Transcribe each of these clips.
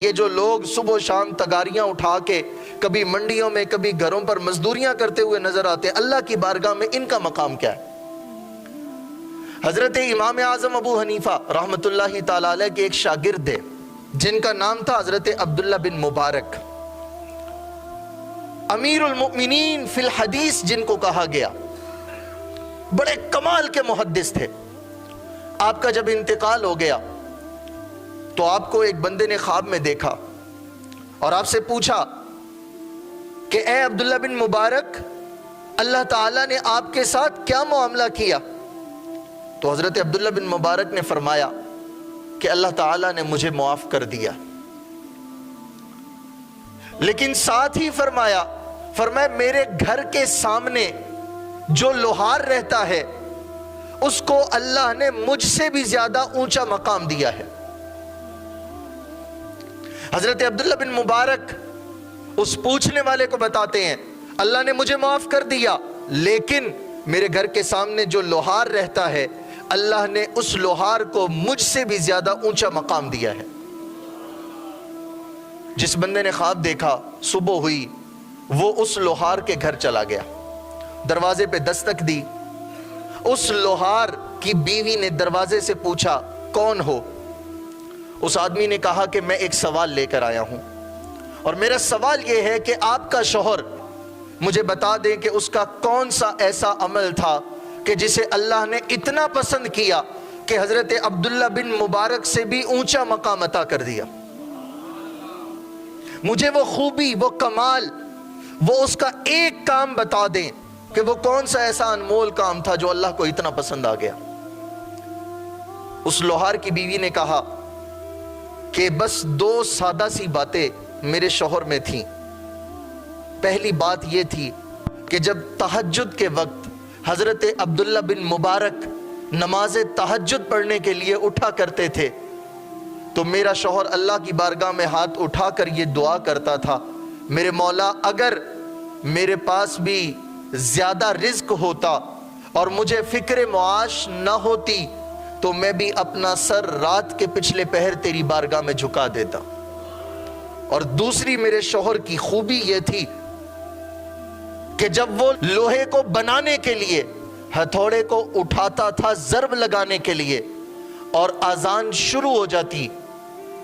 یہ جو لوگ صبح و شام تگاریاں اٹھا کے کبھی منڈیوں میں کبھی گھروں پر مزدوریاں کرتے ہوئے نظر آتے ہیں، اللہ کی بارگاہ میں ان کا مقام کیا ہے؟ حضرت امام اعظم ابو حنیفہ رحمت اللہ تعالی علیہ کے ایک شاگرد ہے جن کا نام تھا حضرت عبداللہ بن مبارک، امیر المؤمنین فی الحدیث جن کو کہا گیا، بڑے کمال کے محدث تھے۔ آپ کا جب انتقال ہو گیا تو آپ کو ایک بندے نے خواب میں دیکھا اور آپ سے پوچھا کہ اے عبداللہ بن مبارک، اللہ تعالیٰ نے آپ کے ساتھ کیا معاملہ کیا؟ تو حضرت عبداللہ بن مبارک نے فرمایا کہ اللہ تعالیٰ نے مجھے معاف کر دیا، لیکن ساتھ ہی فرمایا میرے گھر کے سامنے جو لوہار رہتا ہے اس کو اللہ نے مجھ سے بھی زیادہ اونچا مقام دیا ہے۔ حضرت عبداللہ بن مبارک اس پوچھنے والے کو بتاتے ہیں اللہ نے مجھے معاف کر دیا، لیکن میرے گھر کے سامنے جو لوہار رہتا ہے اللہ نے اس لوہار کو مجھ سے بھی زیادہ اونچا مقام دیا ہے۔ جس بندے نے خواب دیکھا، صبح ہوئی، وہ اس لوہار کے گھر چلا گیا، دروازے پہ دستک دی۔ اس لوہار کی بیوی نے دروازے سے پوچھا کون ہو؟ اس آدمی نے کہا کہ میں ایک سوال لے کر آیا ہوں، اور میرا سوال یہ ہے کہ آپ کا شوہر مجھے بتا دیں کہ اس کا کون سا ایسا عمل تھا کہ جسے اللہ نے اتنا پسند کیا کہ حضرت عبداللہ بن مبارک سے بھی اونچا مقام عطا کر دیا۔ مجھے وہ خوبی، وہ کمال، وہ اس کا ایک کام بتا دیں کہ وہ کون سا ایسا انمول کام تھا جو اللہ کو اتنا پسند آ گیا۔ اس لوہار کی بیوی نے کہا کہ بس دو سادہ سی باتیں میرے شوہر میں تھیں۔ پہلی بات یہ تھی کہ جب تہجد کے وقت حضرت عبداللہ بن مبارک نماز تہجد پڑھنے کے لیے اٹھا کرتے تھے تو میرا شوہر اللہ کی بارگاہ میں ہاتھ اٹھا کر یہ دعا کرتا تھا، میرے مولا اگر میرے پاس بھی زیادہ رزق ہوتا اور مجھے فکر معاش نہ ہوتی تو میں بھی اپنا سر رات کے پچھلے پہر تیری بارگاہ میں جھکا دیتا۔ اور دوسری میرے شوہر کی خوبی یہ تھی کہ جب وہ لوہے کو بنانے کے لیے ہتھوڑے کو اٹھاتا تھا ضرب لگانے کے لیے اور اذان شروع ہو جاتی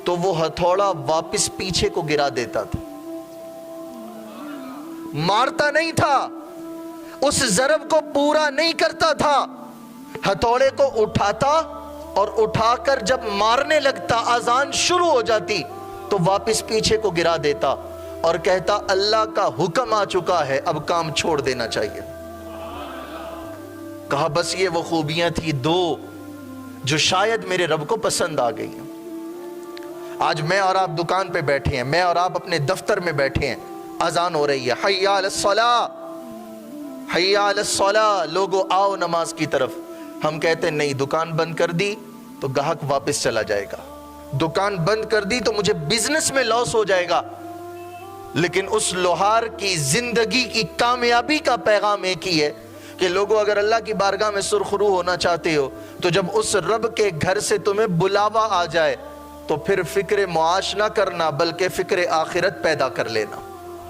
تو وہ ہتھوڑا واپس پیچھے کو گرا دیتا تھا، مارتا نہیں تھا، اس ضرب کو پورا نہیں کرتا تھا، ہتھوڑے کو اٹھاتا اور اٹھا کر جب مارنے لگتا اذان شروع ہو جاتی تو واپس پیچھے کو گرا دیتا اور کہتا اللہ کا حکم آ چکا ہے، اب کام چھوڑ دینا چاہیے۔ کہا بس یہ وہ خوبیاں تھی دو جو شاید میرے رب کو پسند آ گئی ہیں۔ آج میں اور آپ دکان پہ بیٹھے ہیں، میں اور آپ اپنے دفتر میں بیٹھے ہیں، اذان ہو رہی ہے، حی علی الصلاۃ، حی علی الصلاۃ، لوگو آؤ نماز کی طرف۔ ہم کہتے ہیں نہیں، دکان بند کر دی تو گاہک واپس چلا جائے گا، دکان بند کر دی تو مجھے بزنس میں لاس ہو جائے گا۔ لیکن اس لوہار کی زندگی کی کامیابی کا پیغام ایک ہی ہے کہ لوگوں اگر اللہ کی بارگاہ میں سرخرو ہونا چاہتے ہو تو جب اس رب کے گھر سے تمہیں بلاوا آ جائے تو پھر فکر معاش نہ کرنا بلکہ فکر آخرت پیدا کر لینا۔